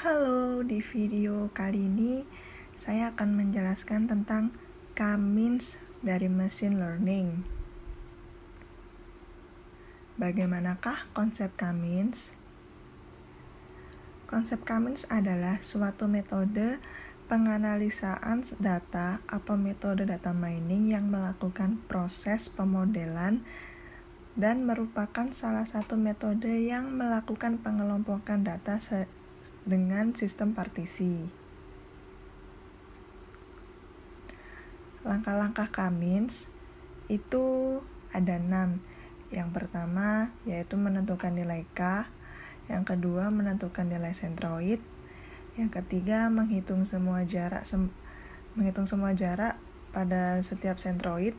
Halo, di video kali ini saya akan menjelaskan tentang K-means dari machine learning. Bagaimanakah konsep K-means? Konsep K-means adalah suatu metode penganalisaan data atau metode data mining yang melakukan proses pemodelan dan merupakan salah satu metode yang melakukan pengelompokan data dengan sistem partisi. Langkah-langkah K-means itu ada 6. Yang pertama yaitu menentukan nilai K, yang kedua menentukan nilai sentroid, yang ketiga menghitung semua jarak pada setiap sentroid,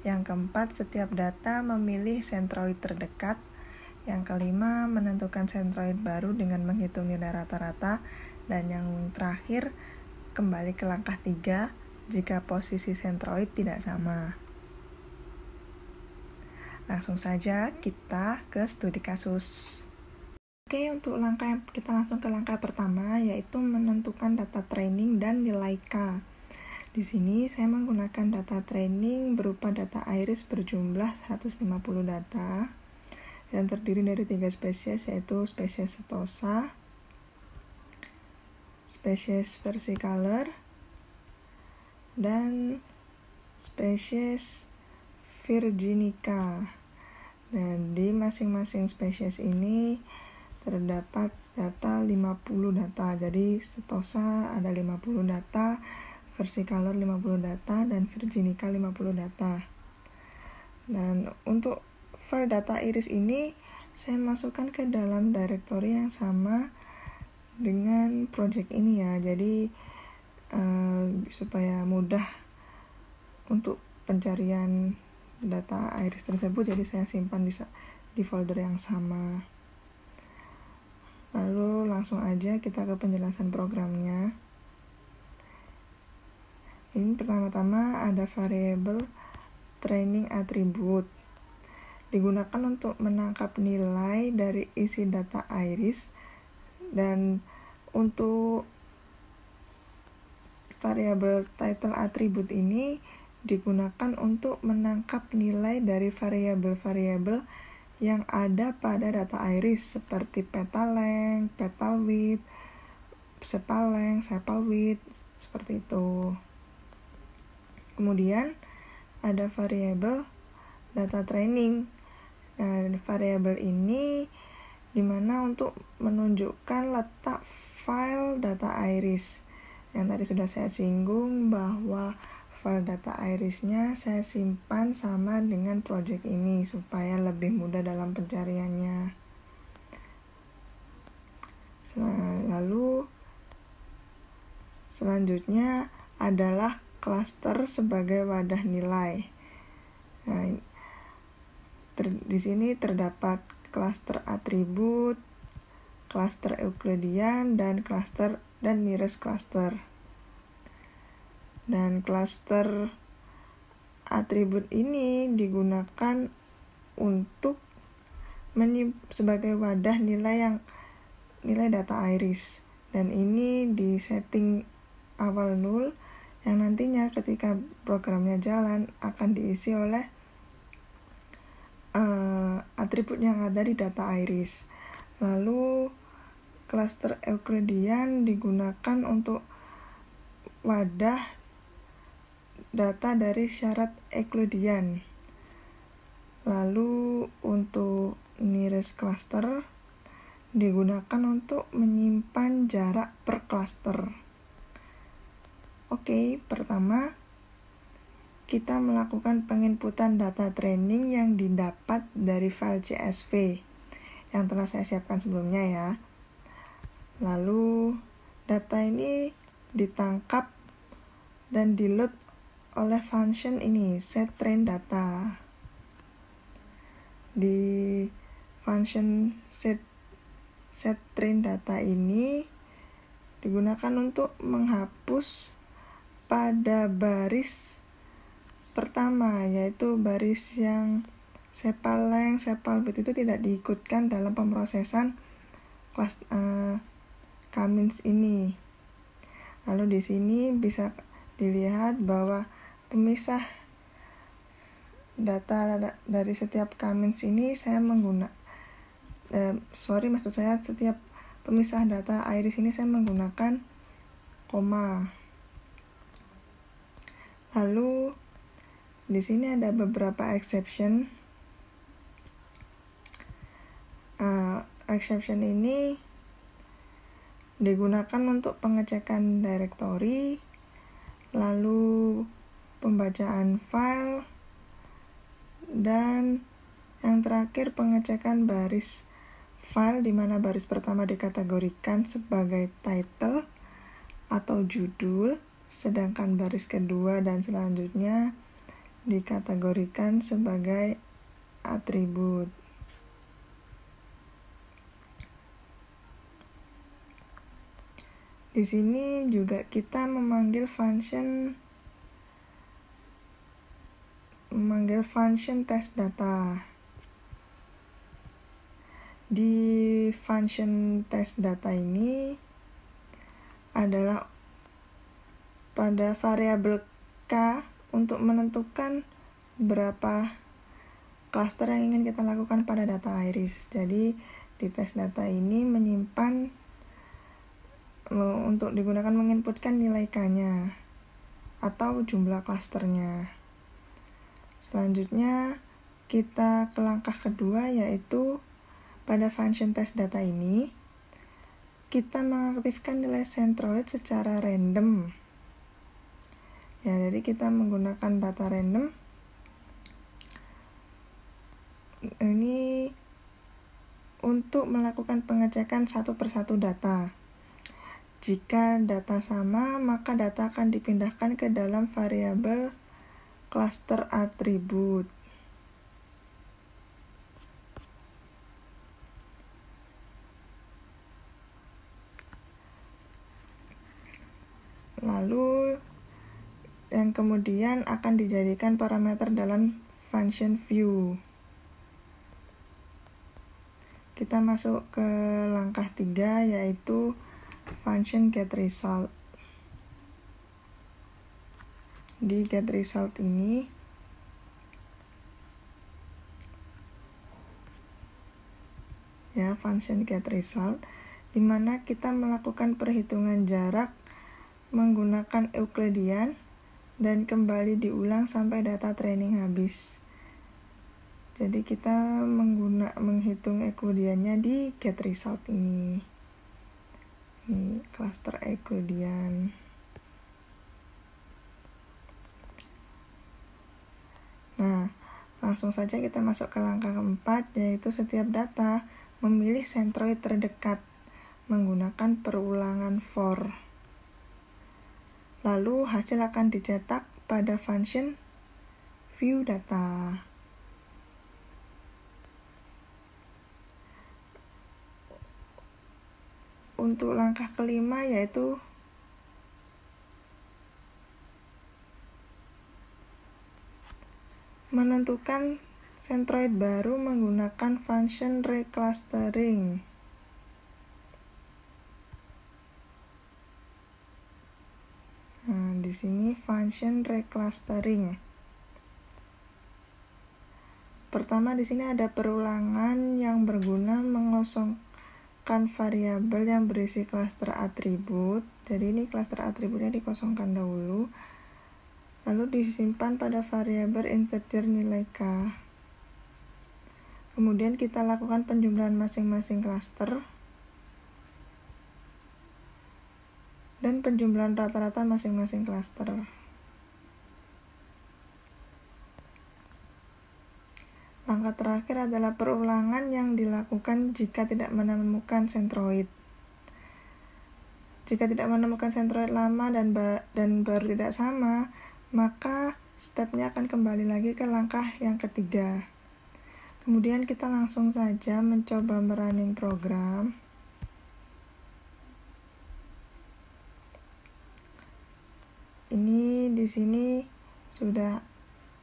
yang keempat setiap data memilih sentroid terdekat, yang kelima menentukan sentroid baru dengan menghitung nilai rata-rata, dan yang terakhir kembali ke langkah 3 jika posisi sentroid tidak sama. Langsung saja kita ke studi kasus. Oke, untuk kita langsung ke langkah pertama, yaitu menentukan data training dan nilai K. Di sini saya menggunakan data training berupa data iris berjumlah 150 data yang terdiri dari 3 spesies, yaitu spesies setosa, spesies versicolor, dan spesies virginica. Dan di masing-masing spesies ini terdapat data 50 data. Jadi setosa ada 50 data, versicolor 50 data, dan virginica 50 data. Dan untuk file data iris ini saya masukkan ke dalam directory yang sama dengan project ini ya. Jadi supaya mudah untuk pencarian data iris tersebut, jadi saya simpan di folder yang sama. Lalu langsung aja kita ke penjelasan programnya. Ini pertama-tama ada variabel training attribute, digunakan untuk menangkap nilai dari isi data iris, dan untuk variabel title attribute ini digunakan untuk menangkap nilai dari variabel-variabel yang ada pada data iris seperti petal length, petal width, sepal length, sepal width, seperti itu. Kemudian ada variabel data training. Nah, variabel ini dimana untuk menunjukkan letak file data iris. Yang tadi sudah saya singgung bahwa file data irisnya saya simpan sama dengan project ini supaya lebih mudah dalam pencariannya. Lalu selanjutnya adalah klaster sebagai wadah nilai. Nah, di sini terdapat klaster atribut, klaster Euclidean, dan nearest cluster. Dan klaster atribut ini digunakan untuk sebagai wadah nilai data iris, dan ini di setting awal 0 yang nantinya ketika programnya jalan akan diisi oleh atribut yang ada di data iris. Lalu klaster Euclidean digunakan untuk wadah data dari syarat Euclidean. Lalu untuk nearest cluster digunakan untuk menyimpan jarak per cluster. Oke, pertama kita melakukan penginputan data training yang didapat dari file CSV yang telah saya siapkan sebelumnya ya. Lalu data ini ditangkap dan di-load oleh function ini, setTrainData. Di function setTrainData ini digunakan untuk menghapus pada baris pertama, yaitu baris yang sepal length, sepal width itu tidak diikutkan dalam pemrosesan Cummins ini. Lalu di sini bisa dilihat bahwa pemisah data dari setiap Cummins ini setiap pemisah data iris ini saya menggunakan koma. Lalu di sini ada beberapa exception. Exception ini digunakan untuk pengecekan directory, lalu pembacaan file, dan yang terakhir pengecekan baris file, di mana baris pertama dikategorikan sebagai title atau judul, sedangkan baris kedua dan selanjutnya dikategorikan sebagai atribut. Di sini juga kita memanggil function test data. Di function test data ini adalah pada variabel K untuk menentukan berapa cluster yang ingin kita lakukan pada data iris. Jadi di test data ini menyimpan untuk digunakan menginputkan nilai K-nya atau jumlah klasternya. Selanjutnya kita ke langkah kedua, yaitu pada function test data ini kita mengaktifkan nilai centroid secara random. Ya, jadi kita menggunakan data random. Ini untuk melakukan pengecekan satu persatu data. Jika data sama, maka data akan dipindahkan ke dalam variabel cluster atribut. Lalu yang kemudian akan dijadikan parameter dalam function view. Kita masuk ke langkah 3, yaitu function getResult. Di getResult ini function getResult, di mana kita melakukan perhitungan jarak menggunakan Euclidean dan kembali diulang sampai data training habis. Jadi kita menghitung Euclideannya di getResult ini. Ini cluster Euclidean. Nah, langsung saja kita masuk ke langkah keempat, yaitu setiap data memilih centroid terdekat menggunakan perulangan for. Lalu hasil akan dicetak pada function view data. Untuk langkah kelima, yaitu menentukan centroid baru menggunakan function reclustering. Nah, di sini function reclustering. Pertama, di sini ada perulangan yang berguna mengosongkan variabel yang berisi cluster atribut. Jadi ini cluster atributnya dikosongkan dahulu, lalu disimpan pada variabel integer nilai K. Kemudian kita lakukan penjumlahan masing-masing cluster dan penjumlahan rata-rata masing-masing cluster. Langkah terakhir adalah perulangan yang dilakukan jika tidak menemukan centroid. Jika tidak menemukan centroid lama dan baru tidak sama, maka stepnya akan kembali lagi ke langkah yang ketiga. Kemudian kita langsung saja mencoba merunning program. Ini di sini sudah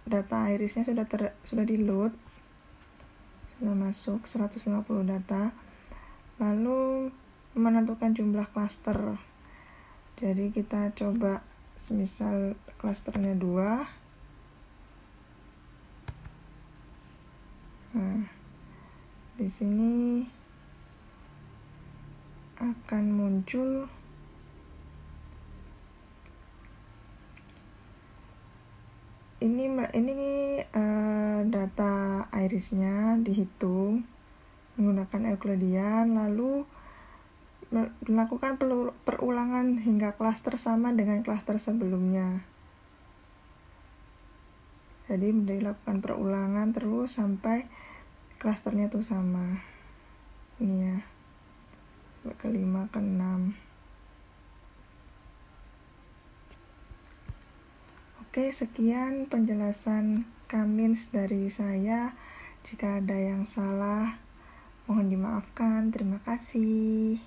data irisnya sudah di load. Sudah masuk 150 data. Lalu menentukan jumlah klaster. Jadi kita coba semisal klasternya 2. Nah, di sini akan muncul ini data irisnya dihitung menggunakan Euclidean, lalu melakukan perulangan hingga klaster sama dengan klaster sebelumnya. Jadi dilakukan perulangan terus sampai klasternya tuh sama. Ini ya, ke-5, ke-6. Oke, sekian penjelasan Kamins dari saya. Jika ada yang salah, mohon dimaafkan. Terima kasih.